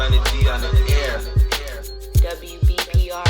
Vanity on the air. WBPR.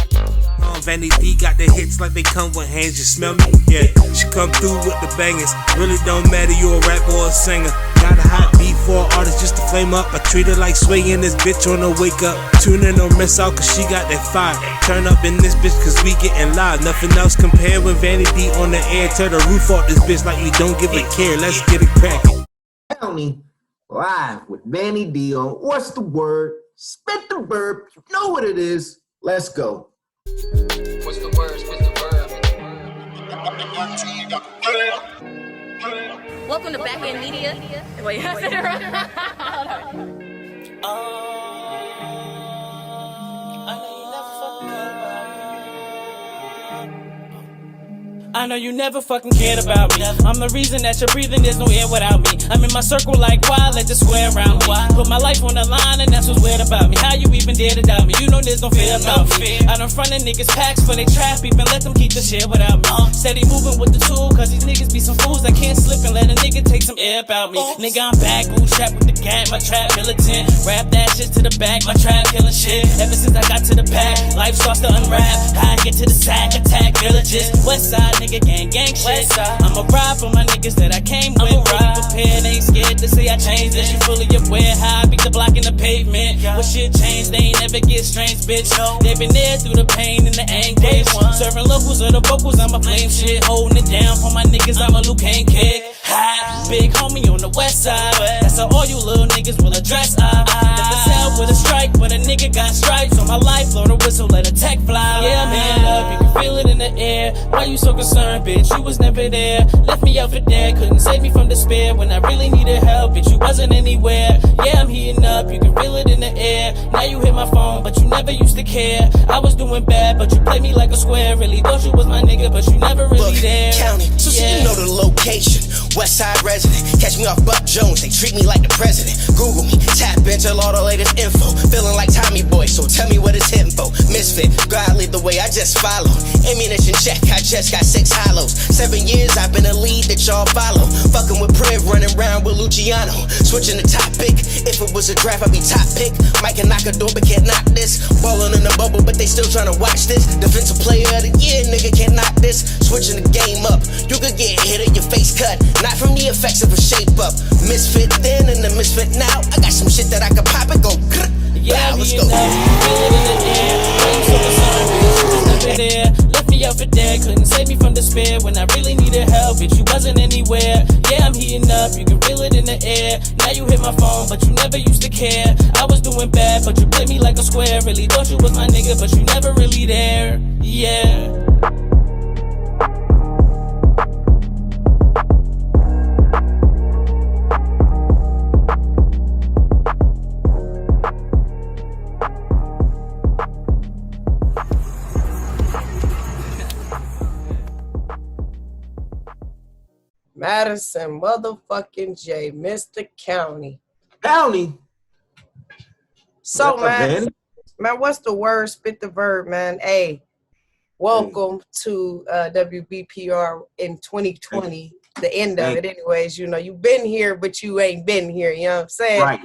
Vanity got the hits like they come with hands, you smell me? Yeah, she come through with the bangers. Really don't matter, you a rapper or a singer. Got a hot beat for an artist just to flame up. I treat her like Sway in this bitch on her wake up. Tune in, don't miss out, cause she got that fire. Turn up in this bitch, cause we getting live. Nothing else compared with Vanity on the air. Tear the roof off this bitch like we don't give a care. Let's get it crackin'. County live with Vanity on What's the Word? Spit the verb. You know what it is. Let's go. What's the word? Spit the word. Welcome to Back End Media. Wait, I said it wrong. I know you never fucking cared about me. I'm the reason that you're breathing, there's no air without me. I'm in my circle like why, let the square around me. Put my life on the line and that's what's weird about me. How you even dare to doubt me? You know there's no fear about me. I done fronted niggas packs for they trap, even let them keep the shit without me. Steady moving with the tool, cause these niggas be some fools that can't slip and let a nigga take some air about me. Nigga, I'm back, strapped with the gang, my trap militant. Rap that shit to the back, my trap killing shit. Ever since I got to the pack, life starts to unwrap. I get to the sack, attack villages. West side nigga, gang shit. I'ma ride for my niggas that I came with. Fully prepared, ain't scared to say I changed this. You fully aware how I beat the block in the pavement. What shit changed, they ain't never get strange, bitch. They been there through the pain and the anguish. Serving locals or the vocals, I'm a flame shit. Holding it down for my niggas, I'm a Luke Kane kid. Hi, big homie on the west side. That's how all you little niggas will address. I never sell with a strike, but a nigga got stripes on my life. Blow the whistle, let a tech fly. Yeah, I'm in love, you can feel it in the air. Why you so concerned, bitch? You was never there. Left me out for dead, couldn't save me from despair. When I really needed help, bitch, you wasn't anywhere. Yeah, I'm heating up, you can feel it in the air. Now you hit my phone, but you never used to care. I was doing bad, but you played me like a square. Really thought you was my nigga, but you never really there. County, so you know the location. West side resident, catch me off Buck Jones, they treat me like the president. Google me, tap into all the latest info. Feeling like Tommy Boy, so tell me what it's hitting for. Misfit, God lead the way, I just follow. Ammunition check, I just got 6 hollows. 7 years, I've been a lead that y'all follow. Fucking with Priv, running around with Luciano. Switching the topic, if it was a draft, I'd be top pick. Mike can knock a door, but can't knock this. Ballin' in the bubble, but they still tryna watch this. Defensive player of the year, nigga can't knock this. Switching the game up, you could get hit or your face cut. Not from the effects of a shape up. Misfit then and the misfit now. I got some shit that I could pop and go. Yeah, let's go. Feel it in the air. Why you so concerned, bitch? You was never there. Left me out for dead, couldn't save me from despair. When I really needed help, bitch, you wasn't anywhere. Yeah, I'm heating up, you can feel it in the air. Now you hit my phone, but you never used to care. I was doing bad, but you played me like a square. Really thought you was my nigga, but you never really there. Yeah. Madison motherfucking Jay, Mr. County. County. So, Man, what's the word? Spit the verb, man. Hey, welcome to WBPR in 2020, the end of it anyways. You know, you've been here, but you ain't been here, you know what I'm saying? Right.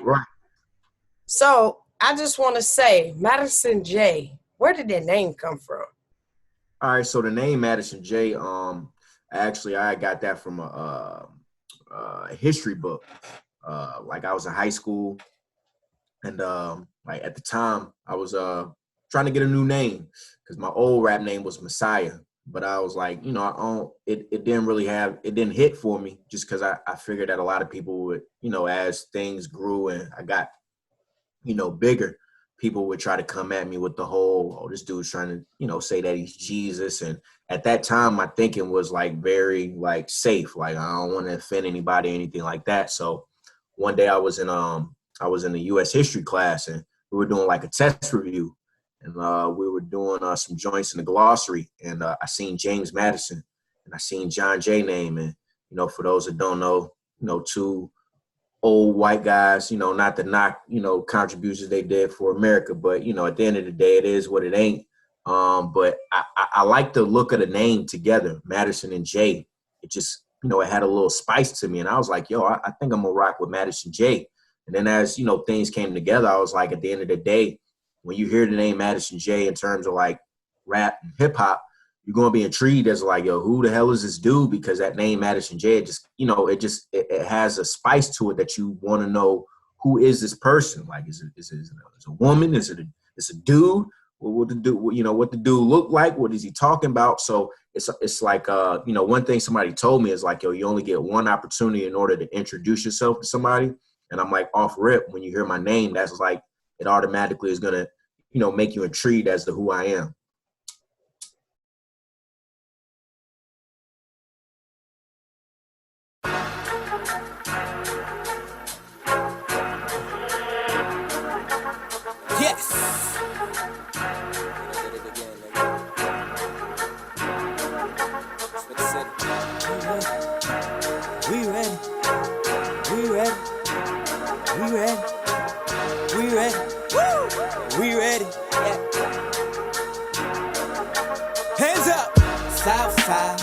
So, I just want to say, Madison Jay, where did that name come from? All right, so the name Madison Jay, actually, I got that from a history book. Like I was in high school, and like at the time, I was trying to get a new name because my old rap name was Messiah. But I was like, you know, it didn't hit for me just because I figured that a lot of people would, you know, as things grew and I got, you know, bigger, people would try to come at me with the whole, oh, this dude's trying to, you know, say that he's Jesus. And at that time, my thinking was like very like safe. Like I don't want to offend anybody or anything like that. So one day I was in the U.S. history class and we were doing like a test review. And we were doing some joints in the glossary. And I seen James Madison and I seen John Jay name. And, you know, for those that don't know, you know, two old white guys, you know, not to knock, you know, contributions they did for America, but, you know, at the end of the day, it is what it ain't. But I like the look of the name together, Madison and Jay. It just, you know, it had a little spice to me. And I was like, yo, I think I'm going to rock with Madison Jay. And then as, things came together, I was like, at the end of the day, when you hear the name Madison Jay in terms of like rap and hip hop, you're going to be intrigued as like, yo, who the hell is this dude? Because that name Madison Jay, it has a spice to it that you want to know, who is this person? Like, is it a woman? Is it a dude? What the dude look like? What is he talking about? So it's like, one thing somebody told me is like, yo, you only get one opportunity in order to introduce yourself to somebody. And I'm like, off rip, when you hear my name, that's like, it automatically is going to, make you intrigued as to who I am. Yes. We ready. We ready. We ready. We ready. Woo! We ready. Yeah. Hands up. South side,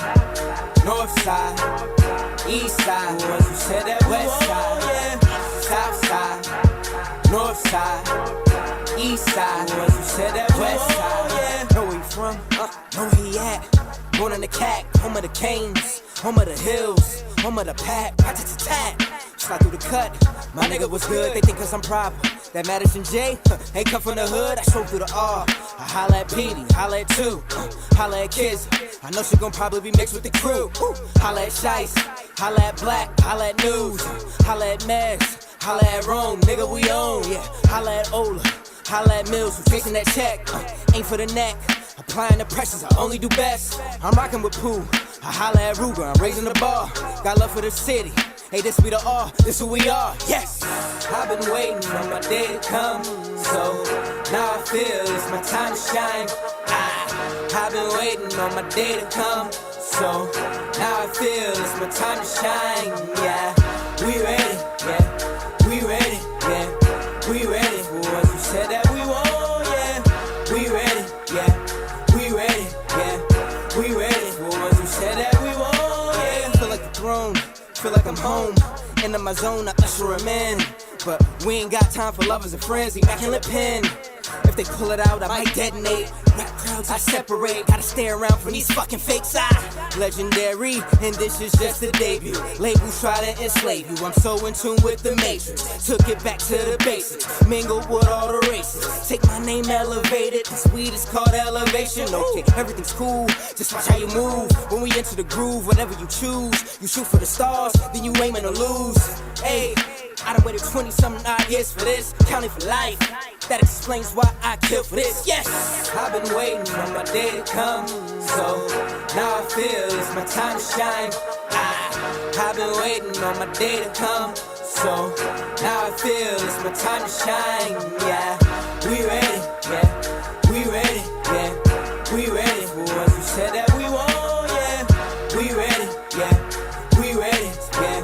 north side, east side. The ones who said that west side. Yeah. South side, north side, east side. The ones who said that west side. Yeah. Know where he from? Know where he at? Born in the cat, home of the canes, home of the hills, home of the pack. Tat. Slide through the cut. My nigga was good. They think 'cause I'm proper. That Madison Jay, ain't come from the hood. I stroll through the R. I holla at Petey, holla at Two, holla at Kids. I know she gon' probably be mixed with the crew. Holla at Shice, holla at Black, holla at News, holla at Mags, holla at Rome. Nigga, we own, yeah. Holla at Ola, holla at Mills, who chasing that check. Ain't for the neck. Applying the pressures, I only do best. I'm rockin' with Pooh. I holla at Ruger, I'm raising the bar. Got love for the city. Hey, this be the R, this who we are. Yes! I've been waiting for my day to come. So now I feel it's my time to shine. I've been waiting on my day to come. So now I feel it's my time to shine. Yeah, we ready. Yeah, we ready. Yeah, we ready. For what you said that we want. Yeah, we ready. Yeah. We ready, yeah, we ready. For what you said that we want, yeah. Feel like the throne, feel like I'm home. Into my zone, I usher him in. But we ain't got time for lovers and friends, immaculate pen. If they pull it out, I might detonate. Rap crowds, I separate. Gotta stay around from these fucking fakes. Legendary, and this is just the debut. Labels try to enslave you. I'm so in tune with the matrix. Took it back to the basics. Mingled with all the races. Take my name, elevate it. This weed is called elevation. Okay, everything's cool. Just watch how you move. When we enter the groove, whatever you choose. You shoot for the stars, then you aiming to lose. Hey, I done waited 20-something odd years for this. Counting for life. That explains why I kill for this. Yes, I've been waiting for my day to come. So now I feel it's my time to shine. I've been waiting on my day to come. So now I feel it's my time to shine. Yeah, we ready. Yeah, we ready. Yeah, we ready. For what you said that we want. Yeah, we ready. Yeah, we ready. Yeah,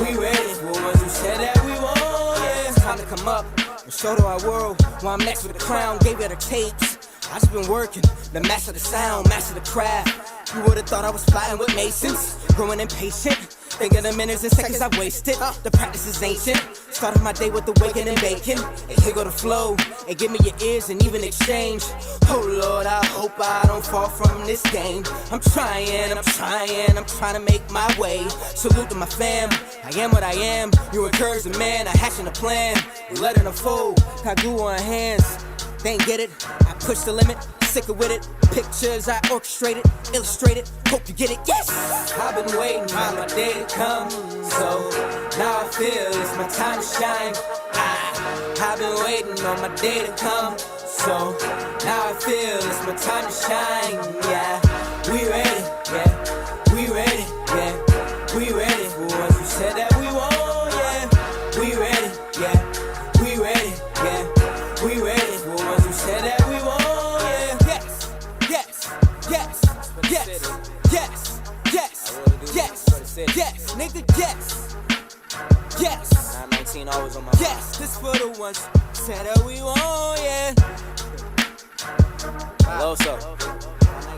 we ready. For what you said that we want. Yeah, it's time to come up. Show to our world while I'm next with the crown. Gave her the tapes. I just been working, the master the sound, master the craft. You would've thought I was flying with Masons, growing impatient. Thinking the minutes and seconds I've wasted. The practice is ancient. Started my day with the waking and bacon. And here go the flow. And give me your ears and even exchange. Oh Lord, I hope I don't fall from this game. I'm trying to make my way. Salute to my fam. I am what I am. You encourage the man, I hatching a plan. We letting her fold. Got glue on her hands. They ain't get it. I push the limit. Sicker with it. Pictures I orchestrated, illustrated. Hope you get it. Yes! I've been waiting for my day to come. So now I feel it's my time to shine. I've been waiting on my day to come. So now I feel it's my time to shine. Yeah, we ready. Yeah, we ready. Yeah, we ready. For what you said that we want. Yeah, we ready. Yeah, we ready. Yeah, we ready. For what you said that we want. Yes, nigga, yes. Yes. 919 always on my mind. Yes, this for the ones said that we want, yeah. Hello, sir.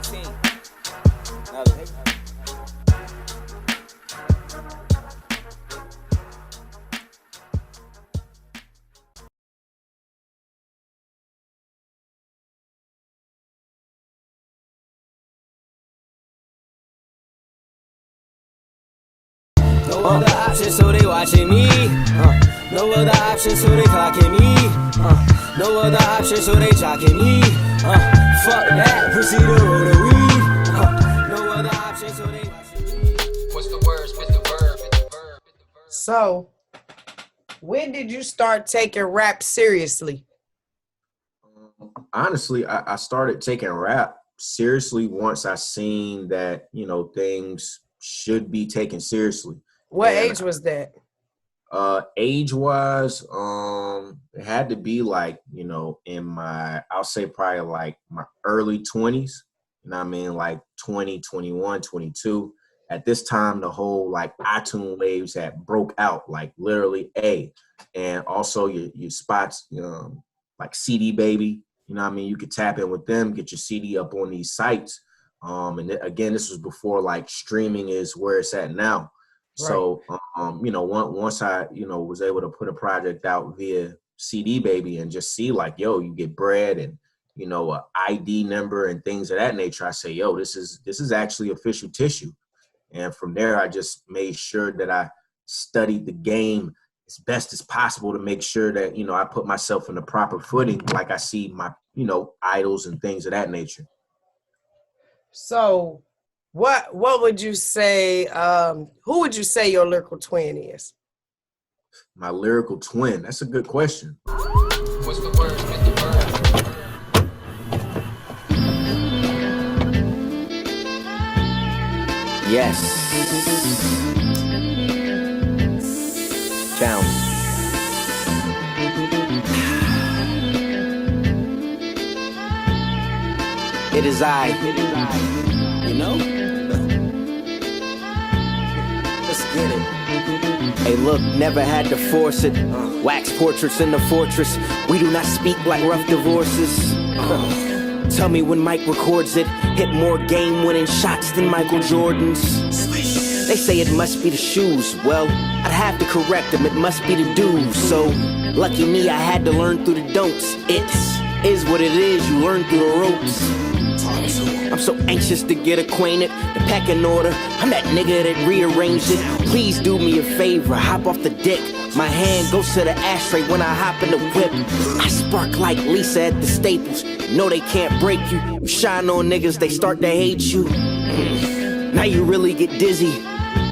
919. Another. No other option, so they watching me. No other option, so they clocking me. No other option, so they jocking me. Fuck that, proceed to roll the weed. No other option, so they watching me. What's the word? Spit the verb. Spit the verb. So, when did you start taking rap seriously? Honestly, I started taking rap seriously once I seen that, you know, things should be taken seriously. What And, age was that? Age-wise, it had to be like, you know, I'll say probably like my early 20s. You know what I mean? Like 20, 21, 22. At this time, the whole like iTunes waves had broke out, like literally and also your spots, like CD Baby. You know what I mean? You could tap in with them, get your CD up on these sites. Again, this was before like streaming is where it's at now. Right. So, once I, was able to put a project out via CD Baby and just see like, yo, you get bread and, a ID number and things of that nature, I say, yo, this is actually official tissue. And from there, I just made sure that I studied the game as best as possible to make sure that, I put myself in the proper footing like I see my, idols and things of that nature. So what would you say, who would you say your lyrical twin is? My lyrical twin? That's a good question. What's the word? Spit the verb. Yes. Count. It is I. You know? Let's get it. Hey, look, never had to force it. Wax portraits in the fortress. We do not speak like rough divorces. Tell me when Mike records it. Hit more game-winning shots than Michael Jordan's. They say it must be the shoes. Well, I'd have to correct them. It must be the dues. So, lucky me, I had to learn through the don'ts. It is what it is. You learn through the ropes. I'm so anxious to get acquainted. The pecking order. I'm that nigga that rearranged it. Please do me a favor. Hop off the dick. My hand goes to the ashtray when I hop in the whip. I spark like Lisa at the Staples. No, they can't break you. You shine on niggas, they start to hate you. Now you really get dizzy.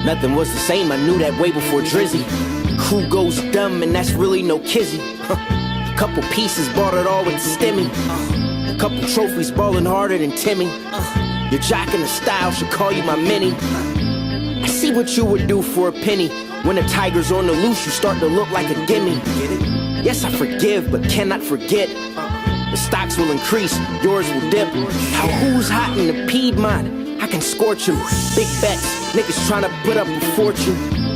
Nothing was the same, I knew that way before Drizzy. Crew goes dumb and that's really no kizzy. Couple pieces, bought it all with the stimmy. Couple trophies, ballin' harder than Timmy. Your jock in the style should call you my mini. I see what you would do for a penny. When the tiger's on the loose, you start to look like a gimme. Yes, I forgive, but cannot forget. The stocks will increase, yours will dip. How who's hot in the Piedmont? I can scorch him. Big bets, niggas tryna put up a fortune.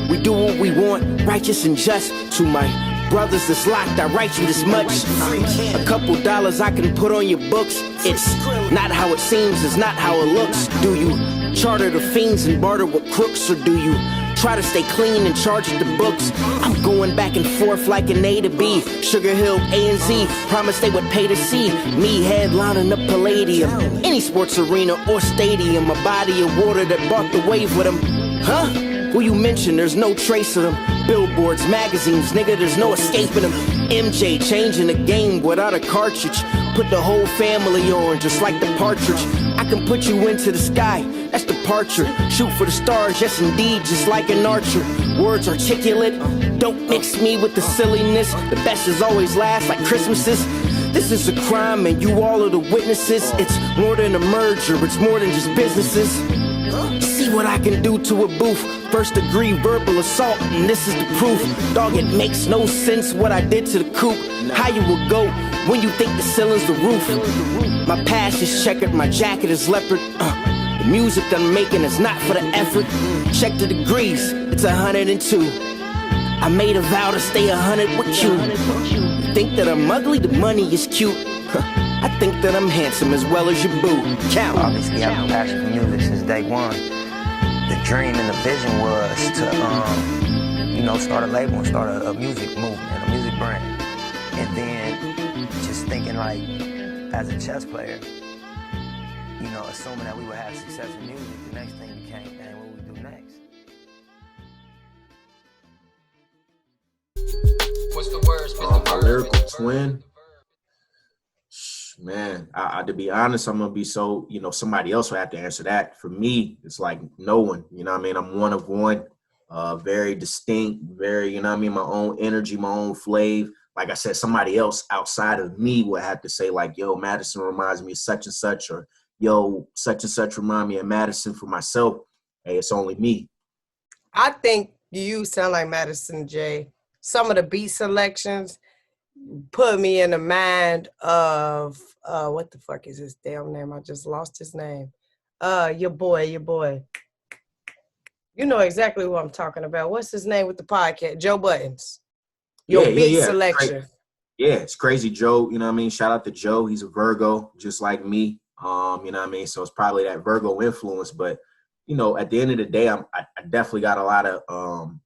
We do what we want, righteous and just. To my brothers that's locked, I write you this much. A couple dollars I can put on your books. It's not how it seems, it's not how it looks. Do you charter the fiends and barter with crooks, or do you try to stay clean and charge at the books? I'm going back and forth like an A to B. Sugar Hill, A and Z, promise they would pay to see me headlining the Palladium. Any sports arena or stadium, a body of water that bought the wave with them. Huh? Who you mention, there's no trace of them. Billboards, magazines, nigga, there's no escaping them. MJ changing the game without a cartridge. Put the whole family on, just like the partridge. I can put you into the sky, that's departure. Shoot for the stars, yes indeed, just like an archer. Words articulate, don't mix me with the silliness. The best is always last, like Christmases. This is a crime and you all are the witnesses. It's more than a merger, it's more than just businesses. See what I can do to a booth. First degree verbal assault, and this is the proof. Dog, it makes no sense what I did to the coupe. How you will go when you think the ceiling's the roof. My past is checkered, my jacket is leopard. The music that I'm making is not for the effort. Check the degrees, it's 102. I made a vow to stay 100 with you. You think that I'm ugly, the money is cute. I think that I'm handsome as well as your boo. Count. Obviously, I've been passionate for music since day one. The dream and the vision was to, start a label and start a music movement, a music brand. And then just thinking like, as a chess player, assuming that we would have success in music, the next thing became, man, what would we do next? What's the word? Spit the My word. lyrical twin, man, to be honest, I'm gonna be so, somebody else will have to answer that. For me, it's like no one, you know what I mean? I'm one of one, very distinct, very, you know what I mean, my own energy, my own flavor. Like I said, somebody else outside of me would have to say like, yo, Madison reminds me of such and such, or yo, such and such remind me of Madison. For myself, hey, it's only me. I think you sound like Madison Jay. Some of the beat selections put me in the mind of what the fuck is his damn name? I just lost his name. Your boy. You know exactly who I'm talking about. What's his name with the podcast? Joe Buttons. Your beat selection. Yeah, it's crazy, Joe. You know what I mean? Shout out to Joe. He's a Virgo, just like me. You know what I mean? So it's probably that Virgo influence. But, at the end of the day, I definitely got a lot of,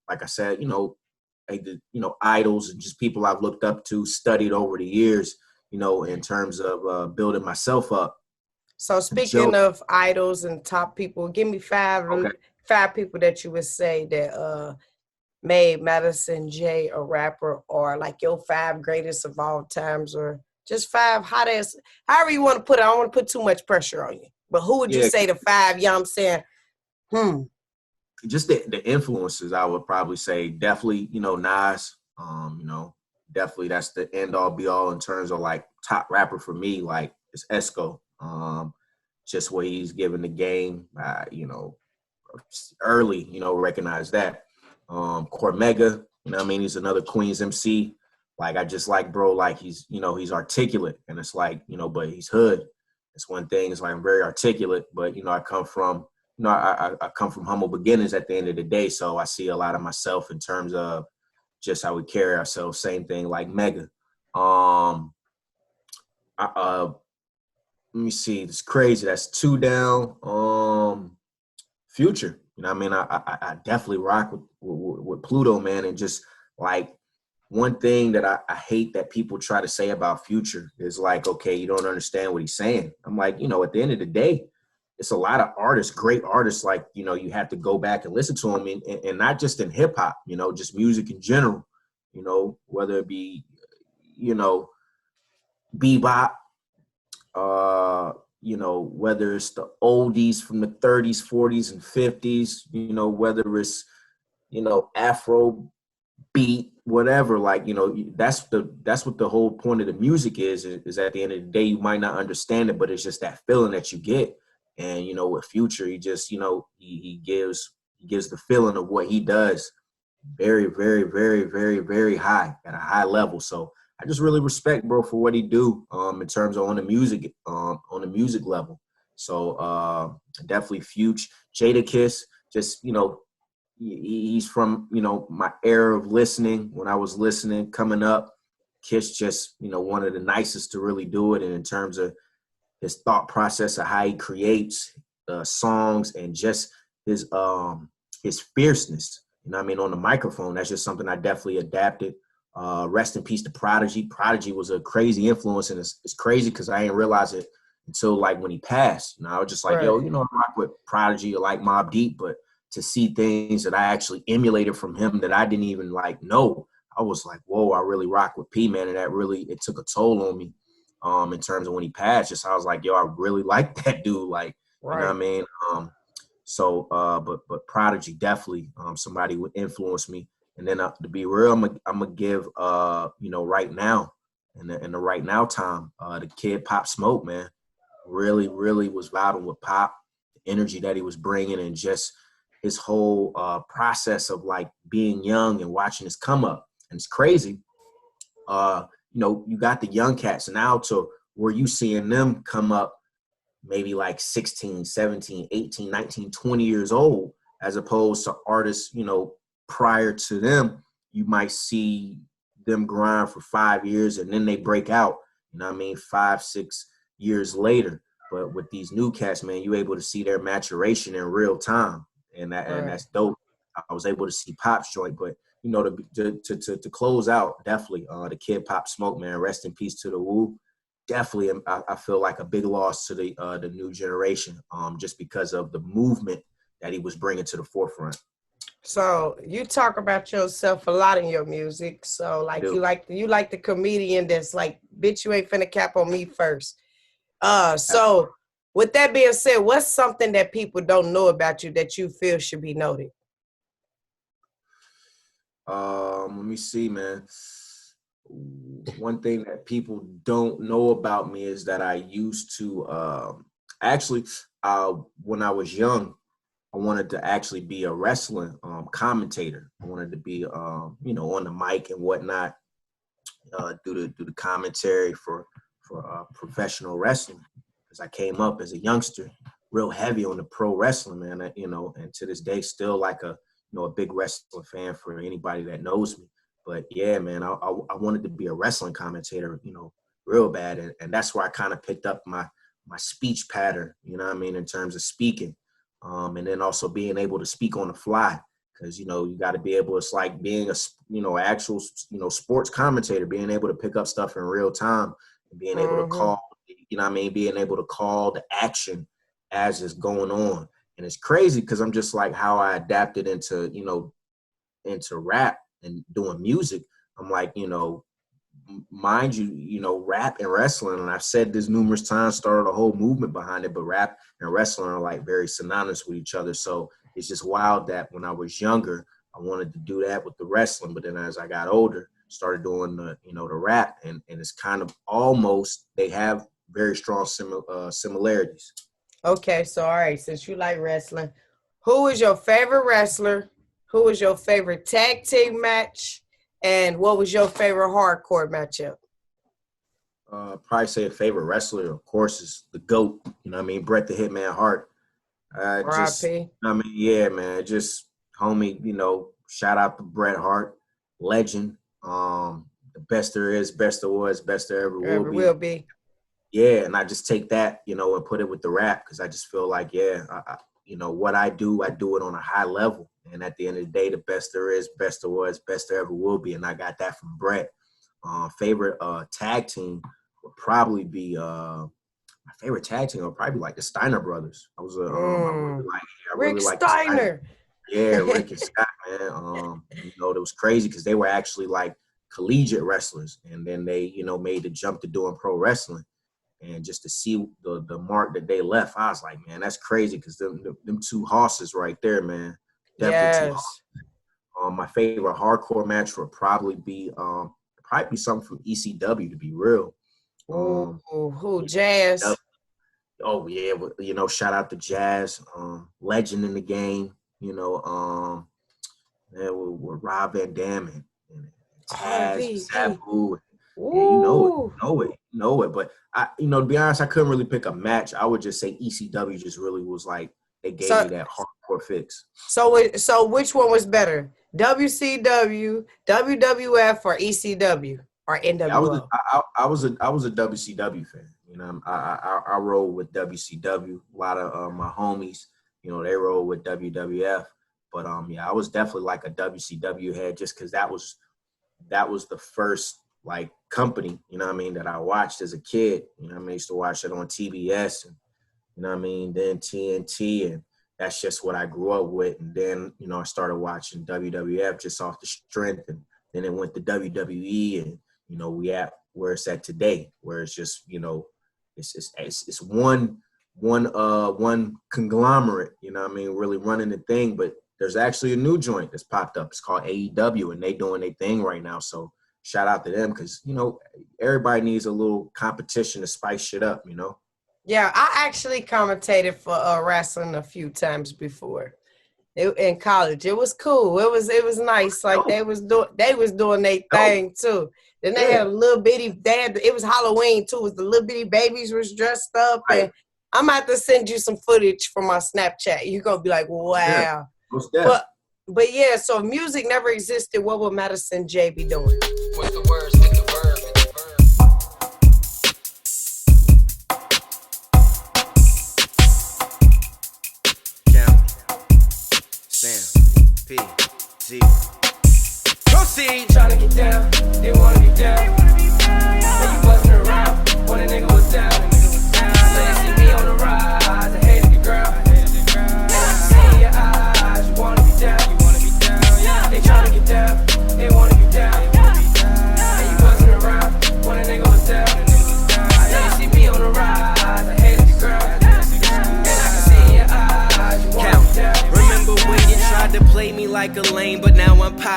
like I said, idols and just people I've looked up to, studied over the years, in terms of building myself up. So speaking of idols and top people, give me five people that you would say that made Madison Jay a rapper, or like your five greatest of all times, or just five hottest, however you want to put it. I don't want to put too much pressure on you, but who would you say the five? You know what I'm saying? Just the influences, I would probably say definitely, Nas, definitely that's the end all be all in terms of like top rapper for me. Like it's Esco, just what he's given the game, early, recognize that. Cormega, he's another Queens MC. Like I just like, bro, like he's articulate, and it's like, but he's hood. It's one thing. It's like I'm very articulate, but I come from humble beginnings at the end of the day. So I see a lot of myself in terms of just how we carry ourselves. Same thing like Mega. Let me see. It's crazy. That's two down. Future. I definitely rock with Pluto, man. And just like one thing that I hate that people try to say about Future is like, okay, you don't understand what he's saying. I'm like, at the end of the day, it's a lot of artists, great artists, like, you have to go back and listen to them, and not just in hip hop, just music in general, whether it be, bebop, whether it's the oldies from the 30s, 40s, and 50s, whether it's, Afro beat, whatever, like, that's what the whole point of the music is at the end of the day. You might not understand it, but it's just that feeling that you get. And, with Future, he just, he gives the feeling of what he does very, very, very, very, very high, at a high level. So I just really respect bro for what he do in terms of on the music level. So definitely Future. Jadakiss, just, he's from, my era of listening. When I was listening coming up, Kiss just, one of the nicest to really do it. And in terms of his thought process of how he creates songs, and just his fierceness, on the microphone, that's just something I definitely adapted. Rest in peace to Prodigy. Prodigy was a crazy influence, and it's crazy because I didn't realize it until like when he passed. I was just like, right. Yo, I rock with Prodigy, or like Mobb Deep, but to see things that I actually emulated from him that I didn't even like know, I was like, whoa, I really rock with P, man, and that really, it took a toll on me. In terms of when he passed, just I was like, yo, I really like that dude, like, right. You know what I mean? But Prodigy definitely somebody would influence me. And then to be real, I'm gonna give right now, in the right now time, the kid Pop Smoke, man, really was vibing with Pop, the energy that he was bringing, and just his whole process of like being young and watching his come up. And it's crazy. You got the young cats now to where you seeing them come up maybe like 16, 17, 18, 19, 20 years old, as opposed to artists, prior to them. You might see them grind for 5 years and then they break out, 5, 6 years later. But with these new cats, man, you're able to see their maturation in real time. And that's dope. I was able to see Pop's joint, but to close out, definitely the kid Pop Smoke, man, rest in peace to the Wu. Definitely, I feel like a big loss to the new generation, just because of the movement that he was bringing to the forefront. So you talk about yourself a lot in your music. So like Do. you like the comedian that's like, bitch, you ain't finna cap on me first. So with that being said, what's something that people don't know about you that you feel should be noted? Let me see, man. One thing that people don't know about me is that I used to actually when I was young, I wanted to actually be a wrestling commentator. I wanted to be on the mic and whatnot, do the commentary for professional wrestling. Because I came up as a youngster, real heavy on the pro wrestling, man. And to this day, still like a big wrestling fan for anybody that knows me. But yeah, man, I wanted to be a wrestling commentator, real bad, and that's where I kind of picked up my speech pattern, you know what I mean, in terms of speaking, and then also being able to speak on the fly, because you got to be able. It's like being actual sports commentator, being able to pick up stuff in real time and being able to call, being able to call the action as it's going on. And it's crazy because I'm just like how I adapted into rap and doing music. I'm like, mind you, rap and wrestling, and I've said this numerous times, started a whole movement behind it, but rap and wrestling are like very synonymous with each other. So it's just wild that when I was younger, I wanted to do that with the wrestling, but then as I got older, started doing the rap, and it's kind of almost, they have very strong similarities. Okay, so all right, since you like wrestling, who is your favorite wrestler? Who was your favorite tag team match? And what was your favorite hardcore matchup? Probably say a favorite wrestler, of course, is the GOAT. Bret the Hitman Hart. Yeah, man, just homie, shout out to Bret Hart, legend. The best there is, best there was, best there ever will be. Yeah, and I just take that, and put it with the rap, because I just feel like, yeah, what I do it on a high level. And at the end of the day, the best there is, best there was, best there ever will be. And I got that from Bret. Favorite tag team would probably be my favorite tag team would probably be like the Steiner brothers. I really like Steiner. Yeah, Rick and Scott, man. It was crazy because they were actually like collegiate wrestlers, and then they, made the jump to doing pro wrestling. And just to see the mark that they left, I was like, man, that's crazy, because them two horses right there, man. Definitely two horses. My favorite hardcore match would probably be something from ECW, to be real. Who Jazz? Oh yeah, shout out to Jazz, legend in the game. With Rob Van Dam and Taz, Sabu. Yeah, you know it. But to be honest, I couldn't really pick a match. I would just say ECW just really was like, they gave me that hardcore fix. So which one was better? WCW, WWF, or ECW, or NWO? I was a WCW fan. I roll with WCW. A lot of my homies, they roll with WWF. But I was definitely like a WCW head, just because that was the first like company, that I watched as a kid. I used to watch it on TBS, and then TNT, and that's just what I grew up with. And then, I started watching WWF just off the strength, and then it went to WWE, and we at where it's at today, where it's just, it's one conglomerate, really running the thing. But there's actually a new joint that's popped up. It's called AEW, and they doing their thing right now. So shout out to them, because, everybody needs a little competition to spice shit up, Yeah, I actually commentated for wrestling a few times before. In college, it was cool. It was nice. Like they was doing their thing too. Then they had a little bitty. It was Halloween too. It was the little bitty babies was dressed up, and I'm about to send you some footage from my Snapchat. You're gonna be like, wow. Yeah, but yeah. So if music never existed, what would Madison Jay be doing? What's the word? Spit the verb. P, Z. Proceed. Tryna get down, didn't wanna get down. Now you bustin' around, when a nigga was down. So you see me on the rise, I hated the ground. See in your eyes, you wanna be down.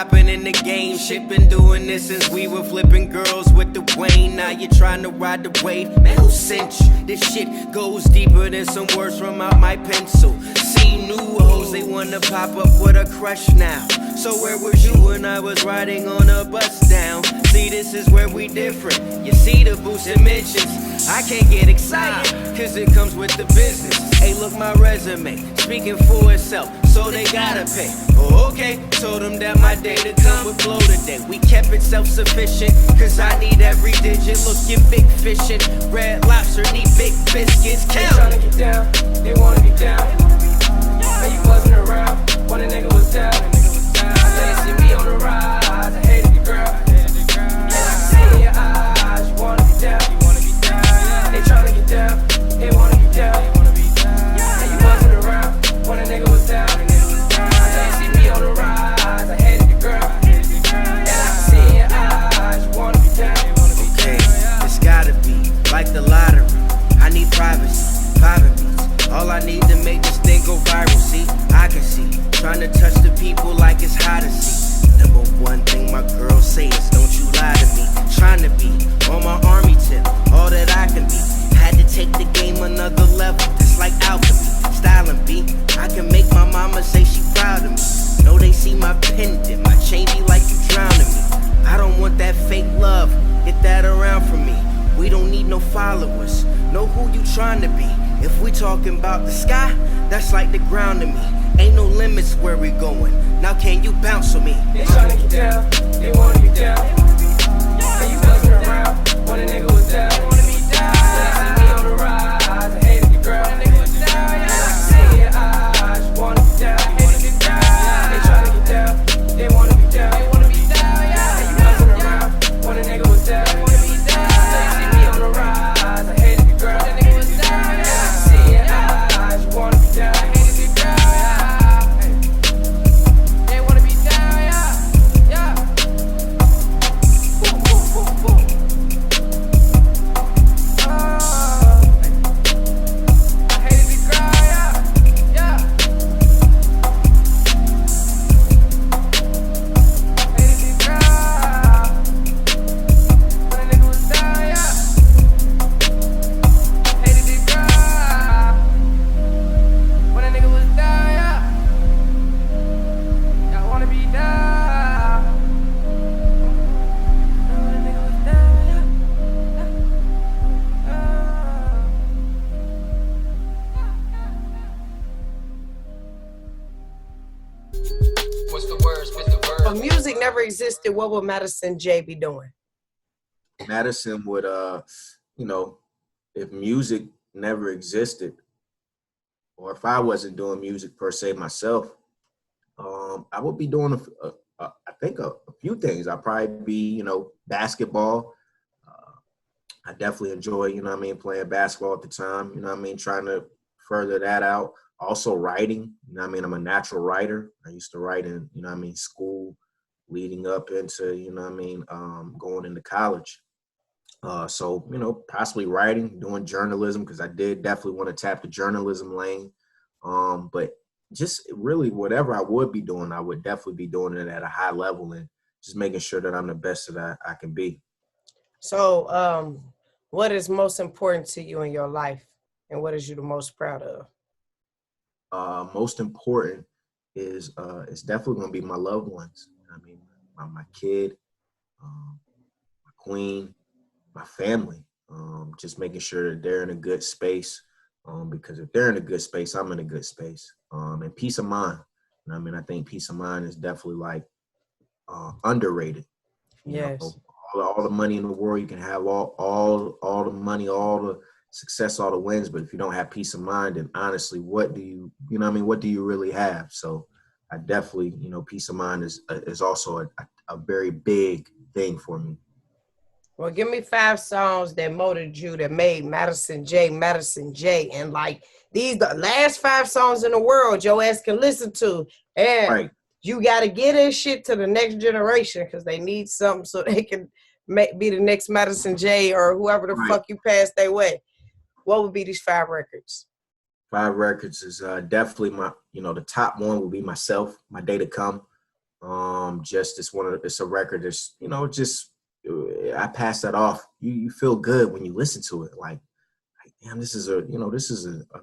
hopping in the game. Shit been doing this since we were flipping girls with the Wayne. Now you're trying to ride the wave. Man, who sent you? This shit goes deeper than some words from out my pencil. See new hoes, they wanna pop up with a crush now. So where was you when I was riding on a bus down? See, this is where we different. You see the boosted mentions. I can't get excited, cause it comes with the business. Hey, look my resume, speaking for itself, so they gotta pay. Oh, okay, told them that my day to come would blow today. We kept it self-sufficient, cause I need every digit. Look, you big fishing, Red Lobster need big biscuits. Count. They tryna get down, they wanna get down. Now you wasn't around when a nigga was down. They see me on the rise, I hated the girl. And I see in your eyes, you wanna get down. They tryna get down, they wanna get down. Now you wasn't around when a nigga was down. They see me on the rise, I hated the girl. And I see in your eyes, you wanna get down. Okay, it's gotta be like the lottery. I need privacy, 5 beats. All I need to make this thing go viral. See, I can see, trying to touch the people like it's hot to see. Number one thing my girl say is don't you lie to me. Trying to be on my army tip, all that I can be. Had to take the game another level, that's like alchemy. Styling B, I can make my mama say she proud of me. Know they see my pendant, my chain be like you drowning me. I don't want that fake love, get that around from me. We don't need no followers, know who you trying to be. If we talking about the sky, that's like the ground to me. Ain't no limits where we going, now can you bounce with me? They tryna get down, they wanna get down. And you wasn't around when a nigga was down. They see me on the rise, I hated the girl. And I see in your eyes, you wanna get down. They tryna get down, they wanna get down. And you wasn't around when a nigga was down. They see me on the rise, I hated the girl. And I see in your eyes, you wanna get down. They wanna be down, yeah. I hated the girl, yeah. Hated the girl. When a nigga was down, yeah. Hated the girl. When a nigga was down, yeah. Y'all wanna be down. When a nigga was down, yeah. What's the word? Spit the If verb. music never existed, what would Madison Jay be doing? Madison would, if music never existed, or if I wasn't doing music per se myself, I would be doing I think a few things. I'd probably be, basketball. I definitely enjoy, playing basketball at the time, trying to further that out. Also writing, I'm a natural writer. I used to write in, school leading up into, going into college. So, possibly writing, doing journalism, because I did definitely want to tap the journalism lane. But just really whatever I would be doing, I would definitely be doing it at a high level and just making sure that I'm the best that I can be. So, what is most important to you in your life, and what is you the most proud of? Most important is definitely going to be my loved ones. My kid, my queen, my family. Just making sure that they're in a good space. Because if they're in a good space, I'm in a good space. And peace of mind. I think peace of mind is definitely like underrated. Yes. All the money in the world, you can have all the money, all the success, all the wins, but if you don't have peace of mind, then honestly, what do you really have? So I definitely, peace of mind is also a very big thing for me. Well, give me 5 songs that motivated you, that made Madison Jay, and like these the last 5 songs in the world your ass can listen to, and Right. You got to get this shit to the next generation because they need something so they can be the next Madison Jay or whoever the fuck you pass their way. What would be these 5 records? 5 records is definitely my, the top one will be Myself, My Day to Come. Just it's a record that's, you know, just I pass that off. You feel good when you listen to it. Like damn, this is a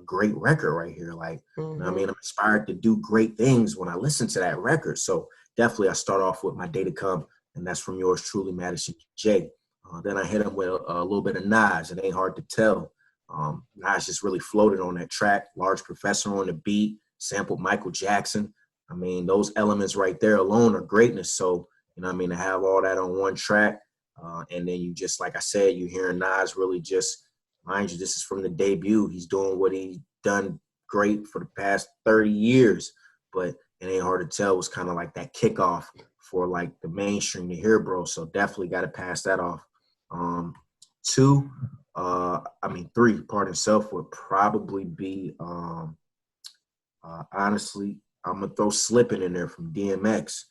great record right here. Like, you know what I mean, I'm inspired to do great things when I listen to that record. So definitely I start off with My Day to Come, and that's from yours truly, Madison Jay. Then I hit him with a little bit of Nas. It Ain't Hard to Tell. Nas just really floated on that track. Large Professor on the beat, sampled Michael Jackson. I mean, those elements right there alone are greatness. So, you know what I mean, to have all that on one track, and then you just, like I said, you hearing Nas really just, mind you, this is from the debut. He's doing what he's done great for the past 30 years. But It Ain't Hard to Tell was kind of like that kickoff for like the mainstream to hear, bro. So definitely got to pass that off. Three, Pardon Self would probably be, honestly, I'm going to throw Slippin' in there from DMX.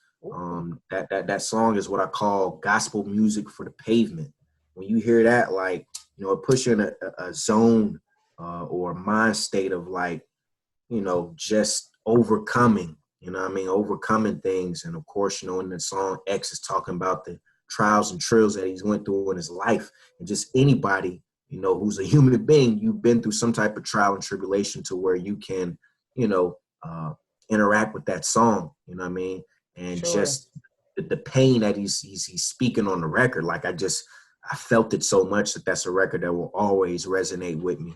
That song is what I call gospel music for the pavement. When you hear that, like, you know, it puts you in a zone or a mind state of like, you know, just overcoming, you know what I mean, overcoming things. And of course, you know, in the song, X is talking about the trials and trials that he's went through in his life. And just anybody, you know, who's a human being, you've been through some type of trial and tribulation to where you can, you know, interact with that song, you know what I mean? And just the pain that he's speaking on the record. Like I felt it so much that that's a record that will always resonate with me.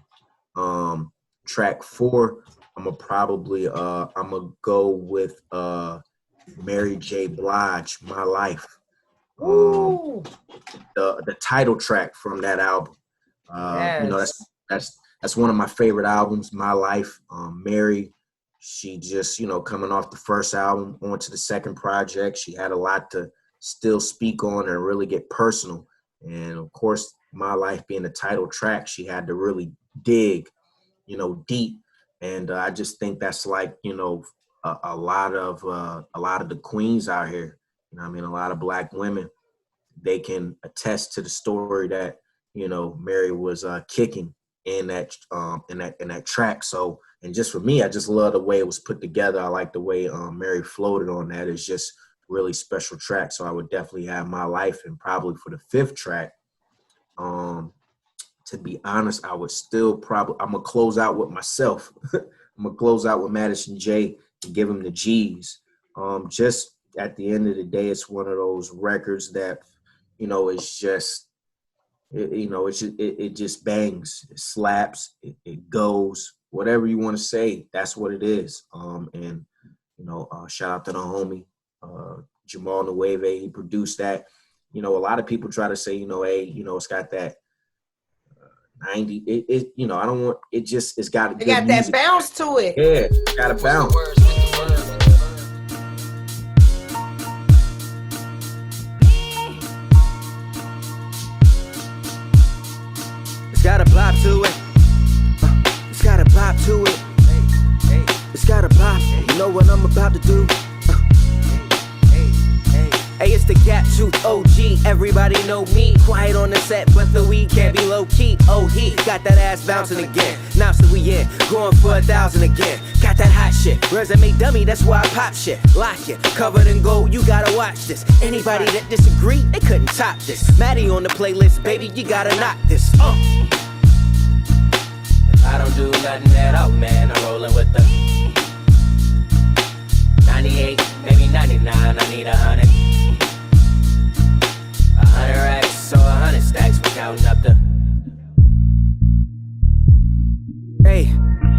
Track 4, I'm gonna go with Mary J. Blige, My Life. The title track from that album. You know, that's one of my favorite albums, My Life. Mary, she just, you know, coming off the first album onto the second project, she had a lot to still speak on and really get personal. And of course, My Life being the title track, she had to really dig, you know, deep. And I just think that's like, you know, a lot of the queens out here, you know what I mean, a lot of Black women, they can attest to the story that, you know, Mary was kicking in that track. So, and just for me, I just love the way it was put together. I like the way Mary floated on that. It's just really special track. So I would definitely have My Life. And probably for the 5th track, to be honest, I would still I'm gonna close out with myself. I'm gonna close out with Madison Jay and give him the G's. Just at the end of the day, it's one of those records that, you know, it's just, it just bangs, it slaps, it goes, whatever you want to say, that's what it is. And, you know, shout out to the homie, Jamal Nueve, he produced that. You know, a lot of people try to say, you know, hey, you know, it's got that 90, you know, I don't want, it's got a good got music. that bounce to it. Yeah, it's got a bounce. It's got a bop to it. It's got a bop to it. It's got a bop. You know what I'm about to do? Hey, it's the Gap Tooth OG, everybody know me. Quiet on the set, but the weed can't be low key. Oh, he got that ass bouncing again. Now so we in, going for 1,000 again. Got that hot shit, resume dummy, that's why I pop shit. Lock it, covered in gold, you gotta watch this. Anybody that disagree, they couldn't top this. Maddie on the playlist, baby, you gotta knock this. If I don't do nothing at all, man, I'm rolling with the 98, maybe 99, I need 100. 100 racks, so 100 stacks, we're counting up the. Hey,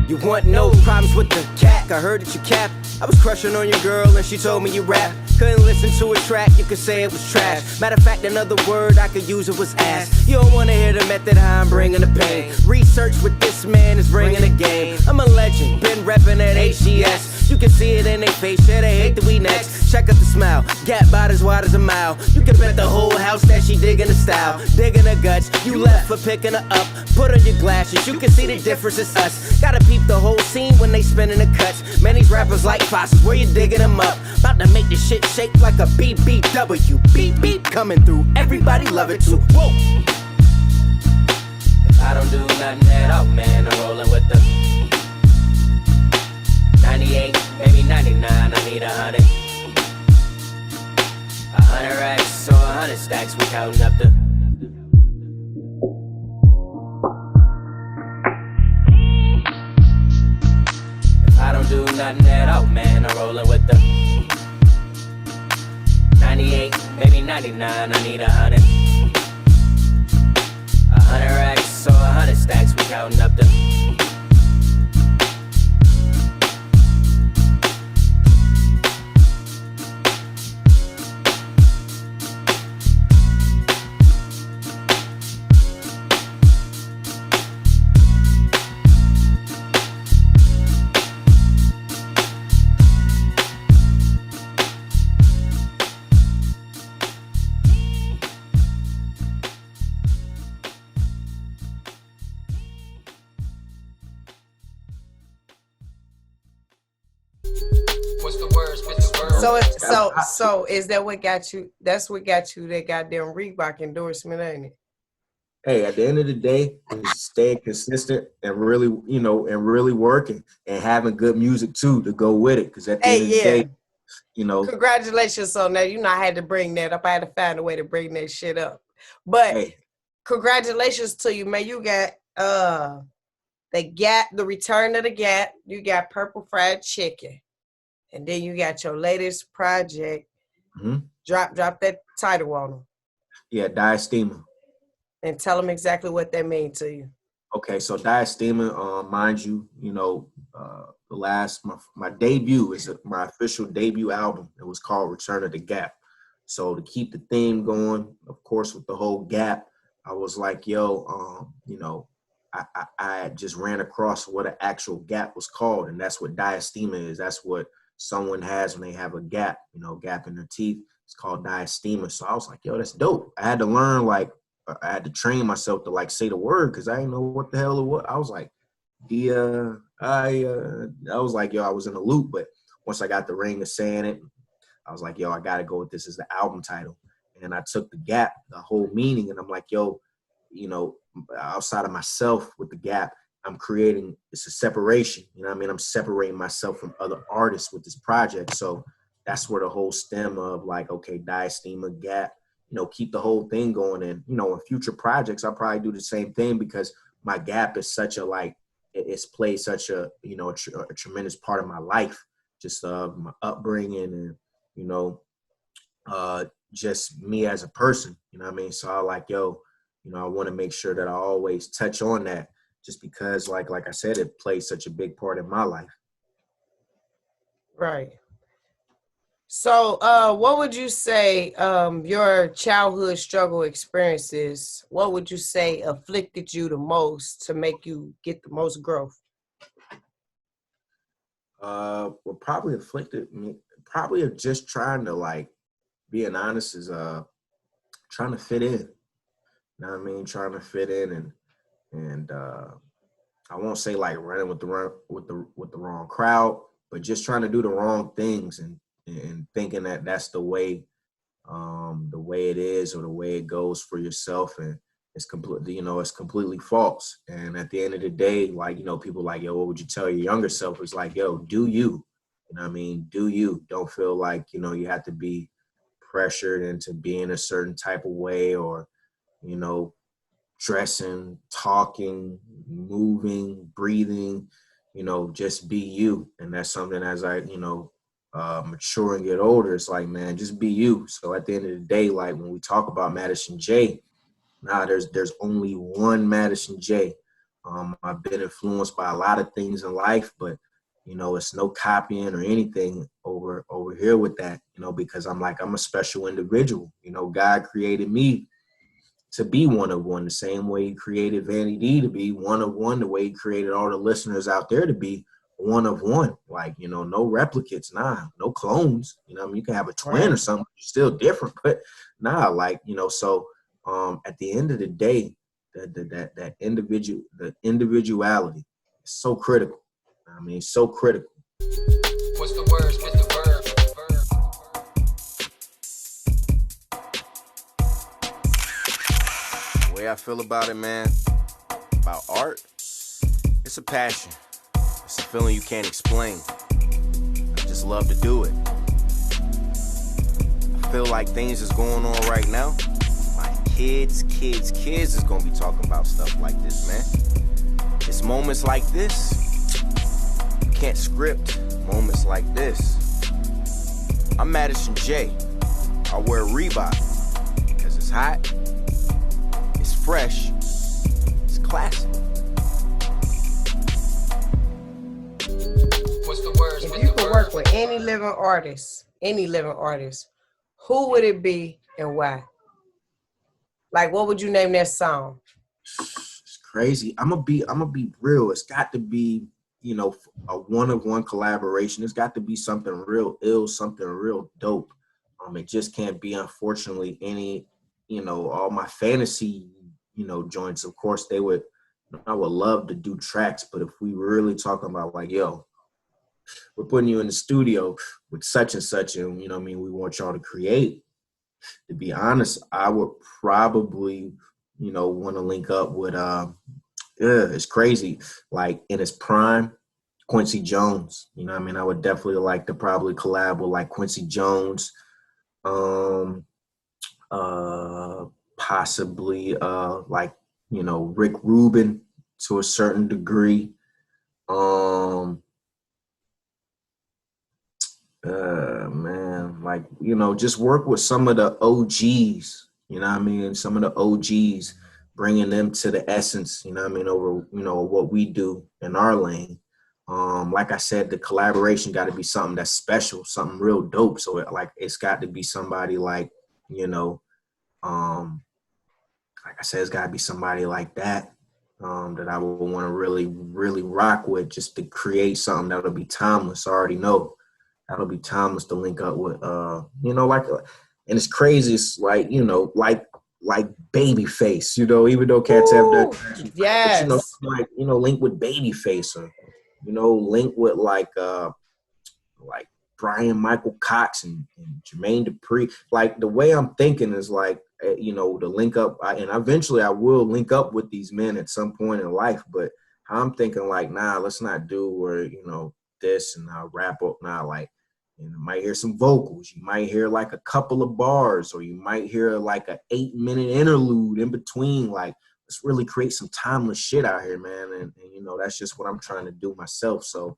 you want no problems with the cat? I heard that you cap. I was crushing on your girl and she told me you rap. Couldn't listen to a track, you could say it was trash. Matter of fact, another word I could use it was ass. You don't wanna hear the method how I'm bringing the pain. Research with this man is bringing the game. I'm a legend, been reppin' at HGS. You can see it in their face, yeah, they hate that we next. Check out the smile, gap about as wide as a mile. You can bet the whole house that she digging the style, digging the guts. You left for picking her up. Put on your glasses, you can see the difference is us. Gotta peep the whole scene when they spinning the cuts. Man, these rappers like fossils, where you digging them up? About to make this shit shake like a BBW. Beep beep coming through, everybody love it too. Whoa. If I don't do nothing at all, man, I'm rolling with the 98, maybe 99, I need 100. 100 racks or 100 stacks, we counting up the. If I don't do nothing at all, man, I'm rolling with the 98, maybe 99, I need 100. 100 racks or 100 stacks, we counting up the. What's the word? Spit the word. So is that what got you? That's what got you that goddamn Reebok endorsement, ain't it? Hey, at the end of the day, it's staying consistent and really, and really working and having good music too to go with it. Because at the end of the day, Congratulations on that. I had to bring that up. I had to find a way to bring that shit up. But congratulations to you, man. You got the Gap, the Return of the Gap. You got Purple Fried Chicken. And then you got your latest project. Mm-hmm. Drop that title on them. Yeah, Diastema. And tell them exactly what that means to you. Okay, so Diastema, mind you, my debut is my official debut album. It was called Return of the Gap. So to keep the theme going, of course, with the whole gap, I was like, I just ran across what an actual gap was called, and that's what diastema is. That's what someone has when they have a gap, gap in their teeth. It's called diastema. So I was like, yo, that's dope. I had to learn, I had to train myself to say the word because I didn't know what the hell it was. I was like, I was like, yo, I was in a loop. But once I got the ring of saying it, I was like, yo, I got to go with this as the album title. And I took the gap, the whole meaning, and I'm like, yo, outside of myself with the gap, I'm creating, it's a separation. I'm separating myself from other artists with this project. So that's where the whole stem of diastema, gap, keep the whole thing going. And, in future projects, I'll probably do the same thing because my gap is such it's played such a tremendous part of my life, just my upbringing and, just me as a person, So I I want to make sure that I always touch on that just because, like I said, it plays such a big part in my life. Right. So what would you say your childhood struggle experiences, what would you say afflicted you the most to make you get the most growth? What probably afflicted me, probably of just trying to being honest is trying to fit in. Trying to fit in and I won't say running with the wrong crowd, but just trying to do the wrong things and thinking that that's the way it is or the way it goes for yourself, and it's completely false. And at the end of the day, people yo, what would you tell your younger self? It's yo, do you? Do you? Don't feel like you have to be pressured into being a certain type of way or dressing, talking, moving, breathing, just be you. And that's something as I, mature and get older, it's man, just be you. So at the end of the day, when we talk about Madison Jay, there's only one Madison Jay. I've been influenced by a lot of things in life, but it's no copying or anything over here with that, because I'm a special individual. God created me to be one of one, the same way he created Vanny D to be one of one, the way he created all the listeners out there to be one of one. No replicates, no clones. You can have a twin or something, still different, but so at the end of the day, that individuality is so critical. So critical. What's the word? Spit the word. The way I feel about it, man, about art, it's a passion. It's a feeling you can't explain. I just love to do it. I feel like things is going on right now, my kids is gonna be talking about stuff like this, man. It's moments like this, you can't script moments like this. I'm Madison Jay. I wear Reebok because it's hot, it's fresh, it's classic. What's the word? If you could work with any living artist, who would it be and why? Like, what would you name that song? It's crazy. I'm gonna be real. It's got to be, you know, a one-of-one collaboration. It's got to be something real ill, something real dope. It just can't be, unfortunately, any, you know, all my fantasy, you know, joints. Of course, I would love to do tracks, but if we really talking about like, yo, we're putting you in the studio with such and such, and you know what I mean, we want y'all to create. To be honest, I would probably, you know, want to link up with it's crazy, like in his prime, Quincy Jones. You know what I mean? I would definitely like to probably collab with like Quincy Jones, possibly like, you know, Rick Rubin to a certain degree. Man, like, you know, just work with some of the OGs, you know what I mean? Some of the OGs, bringing them to the essence, you know what I mean, over, you know, what we do in our lane. Like I said, the collaboration got to be something that's special, something real dope. So it's got to be somebody like, you know, like I said, it's got to be somebody like that, that I would want to really, really rock with, just to create something that'll be timeless. I already know that'll be timeless to link up with, you know, like, and it's crazy. It's like, you know, like Babyface, you know, even though cats have that, yes, but, you know, like, you know, link with Babyface, or, you know, link with like Brian Michael Cox and Jermaine Dupri. Like, the way I'm thinking is like, you know, the link up, and eventually I will link up with these men at some point in life, but I'm thinking like, nah, let's not do where, you know, this and I'll wrap up now. Like, you might hear some vocals, you might hear like a couple of bars, or you might hear like a 8-minute interlude in between. Like, let's really create some timeless shit out here, man. And you know, that's just what I'm trying to do myself. So,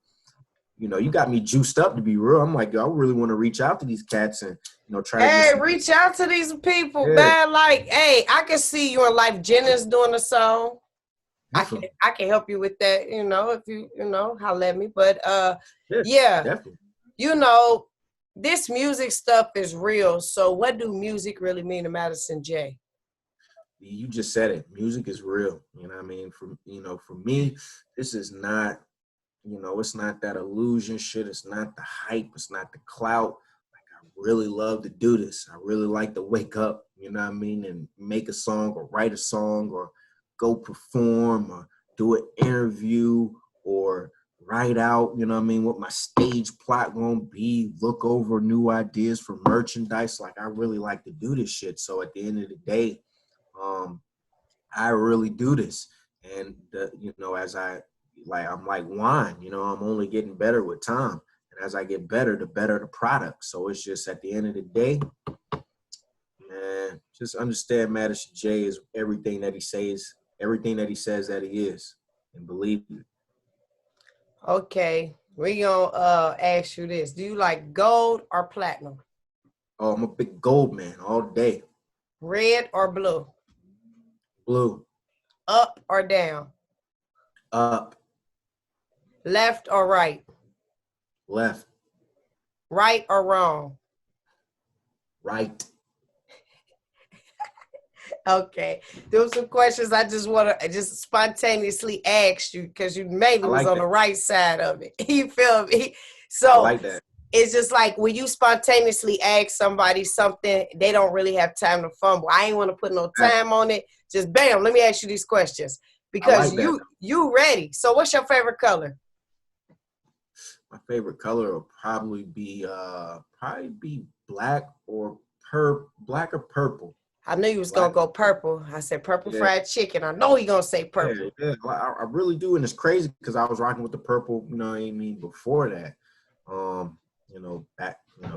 you know, you got me juiced up, to be real. I'm like, yo, I really want to reach out to these cats and, you know, try to get reach out to these people, man. Like, hey, I can see you and Life Jennings doing a song. I can help you with that, you know, if you know, holler at me. But yeah, definitely. You know, this music stuff is real. So what do music really mean to Madison Jay? You just said it. Music is real. You know what I mean? For me, this is not, you know, it's not that illusion shit. It's not the hype. It's not the clout. Like, I really love to do this. I really like to wake up, you know what I mean, and make a song or write a song or go perform or do an interview or write out, you know what I mean, what my stage plot gonna be, look over new ideas for merchandise. Like, I really like to do this shit. So at the end of the day, I really do this. And, you know, I'm like wine, you know, I'm only getting better with time. And as I get better, the better the product. So it's just, at the end of the day, man, just understand Madison Jay is everything that he says that he is, and believe it. Okay, we gonna ask you this: do you like gold or platinum? Oh, I'm a big gold man all day. Red or blue? Blue. Up or down? Up. Left or right? Left. Right or wrong? Right. Okay, those are some questions I just want to just spontaneously ask you, because you maybe was on the right side of it. You feel me? So I like that. It's just like when you spontaneously ask somebody something, they don't really have time to fumble. I ain't want to put no time on it. Just bam, let me ask you these questions, because you ready. So what's your favorite color? My favorite color will probably be black or purple. I knew you was gonna go purple. I said purple fried chicken. I know you're gonna say purple. Yeah, I really do, and it's crazy because I was rocking with the purple, you know what I mean, before that. You know,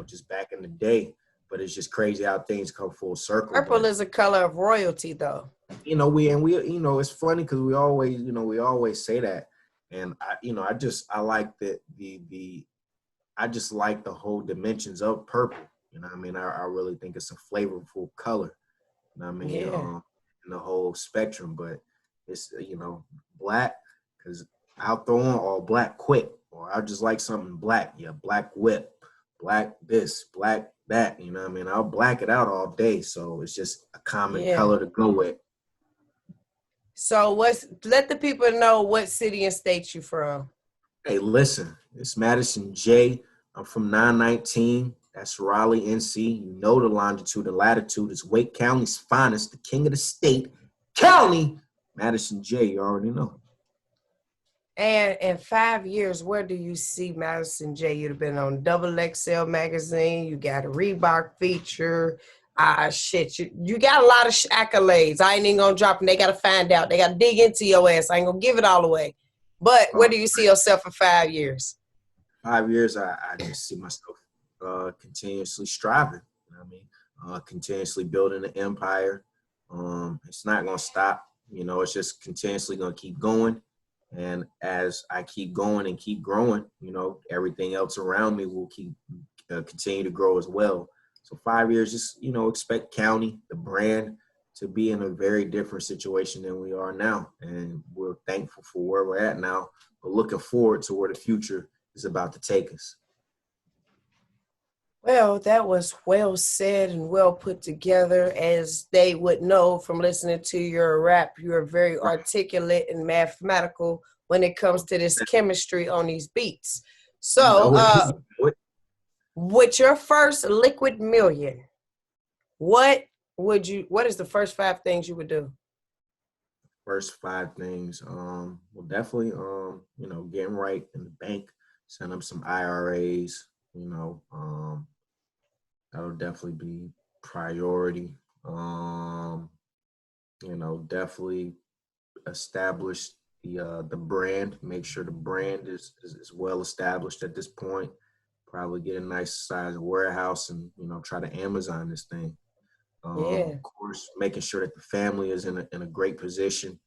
just back in the day. but it's just crazy how things come full circle. Purple is a color of royalty, though. You know, we it's funny because we always say that, and I like I just like the whole dimensions of purple. You know what I mean? I really think it's a flavorful color. You know what I mean? Yeah. In the whole spectrum, but it's, black, because I'll throw on all black quick, or I just like something black. Yeah, black whip, black this, black that. You know what I mean? I'll black it out all day. So it's just a common color to go with. So let the people know what city and state you from. Hey, listen, it's Madison Jay. I'm from 919. That's Raleigh, NC. You know the longitude and latitude is Wake County's finest, the king of the state, County, Madison Jay. You already know. And in 5 years, where do you see Madison Jay? You'd have been on Double XL magazine. You got a Reebok feature. You got a lot of accolades. I ain't even gonna drop them. They gotta find out. They gotta dig into your ass. I ain't gonna give it all away. But where do you see yourself in 5 years? 5 years, I just see myself continuously striving. You know what I mean? Continuously building an empire. It's not gonna stop. It's just continuously gonna keep going. And as I keep going and keep growing, everything else around me will keep continue to grow as well. So 5 years, just, expect County, the brand, to be in a very different situation than we are now. And we're thankful for where we're at now, but looking forward to where the future is about to take us. Well, that was well said and well put together. As they would know from listening to your rap, you're very articulate and mathematical when it comes to this chemistry on these beats. So, with your first liquid million, what is the first 5 things you would do? First 5 things, well, definitely, getting right in the bank, send them some IRAs, that'll definitely be priority. Definitely establish the brand, make sure the brand is well established at this point. Probably get a nice size warehouse and, try to Amazon this thing. Of course, making sure that the family is in a great position,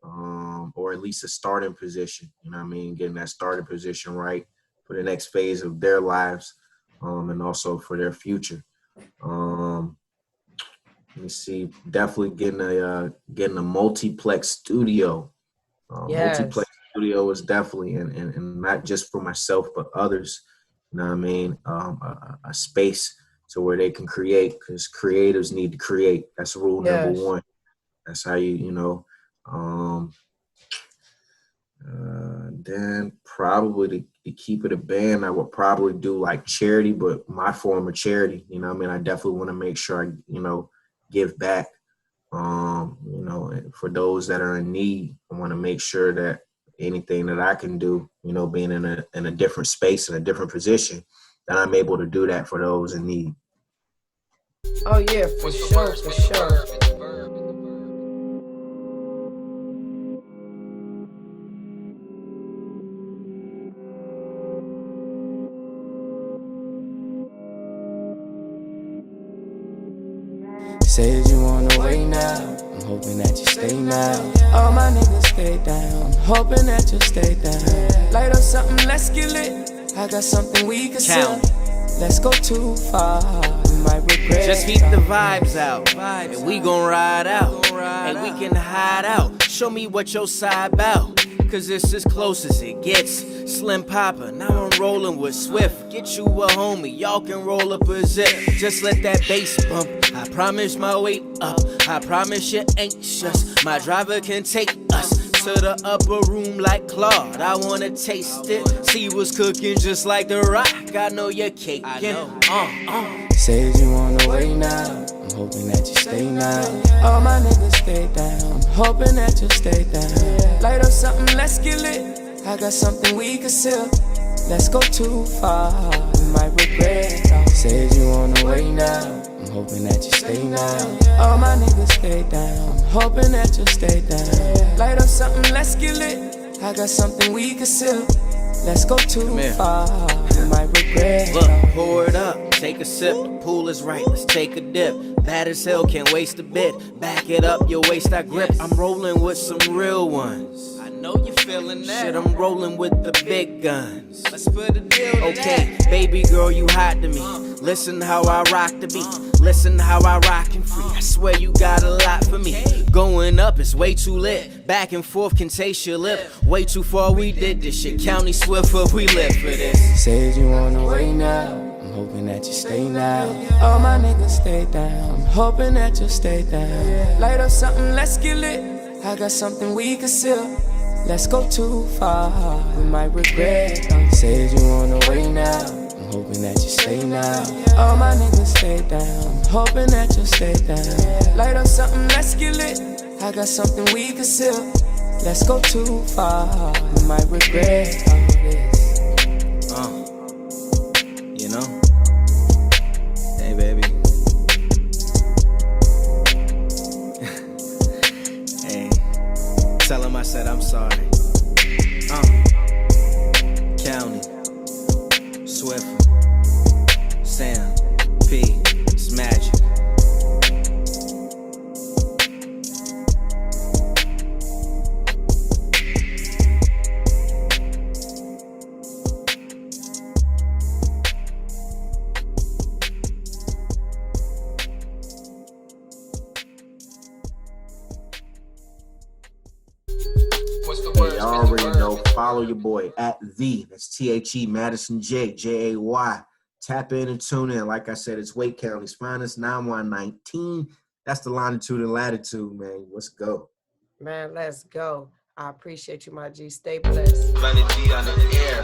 or at least a starting position. You know what I mean? Getting that starting position right for the next phase of their lives, and also for their future. Let me see. Definitely getting a multiplex studio. Multiplex studio is definitely, and not just for myself but others. You know what I mean? A space to where they can create, because creatives need to create. That's rule number 1. That's how then probably to keep it a band, I would probably do like charity, but my form of charity. You know what I mean? I definitely want to make sure I, give back, for those that are in need. I want to make sure that anything that I can do, being in a different space, in a different position, that I'm able to do that for those in need. Oh yeah, for sure. Said you on the way now, I'm hoping that you stay now. All my niggas stay down, I'm hoping that you stay down. Light up something, let's get lit. I got something we can sell. Let's go too far, we might regret. Just keep the vibes out, and we gon' ride out, and we can hide out. Show me what your side bout, cause it's as close as it gets. Slim Papa, now I'm rolling with Swift. Get you a homie, y'all can roll up a zip. Just let that bass bump. I promise my weight up. I promise you anxious. My driver can take us to the upper room like Claude. I wanna taste it. See what's cooking just like The Rock. I know you're caking. Said you on the way now, I'm hoping that you stay now. All my niggas stay down, I'm hoping that you stay down. Light up something, let's get lit. I got something we can sell. Let's go too far, we might regret. Said you on the way now, I'm hoping that you stay now. All my niggas stay down, I'm hoping that you stay down. Light up something, let's get lit. I got something we can sell. Let's go too far, we might regret. Look, pour it up. take a sip. The pool is right, let's take a dip. Bad as hell, can't waste a bit. Back it up, your waist I grip. I'm rolling with some real ones. I know you feeling that. Shit, I'm rolling with the big guns. Let's put a deal to okay, that. Baby girl, you hot to me. Listen how I rock the beat. Listen how I rock and free. I swear you got a lot for me. Going up, it's way too lit. Back and forth can taste your lip. Way too far, we did this shit. County Swiffer, we live for this. Said you on the way now. I'm hoping that you stay now. All my niggas stay down. I'm hoping that you stay down. Light up something, let's get lit. I got something we can sip. Let's go too far, we might regret. Said you on the way now. I'm hoping that you stay now. All my niggas stay down. I'm hoping that you stay down. Light up something, let's get lit. I got something we can sip. Let's go too far, we might regret all this. You know? Hey, baby. Hey, tell him I said I'm sorry. County, Swiffer, Sam, P, it's magic. What's the word? You already know. Follow your boy at that's THE Madison Jay, JAY. Tap in and tune in. Like I said, it's Wake County's finest, 9119. That's the longitude and latitude, man. Let's go. Man, let's go. I appreciate you, my G. Stay blessed. Melody on the air.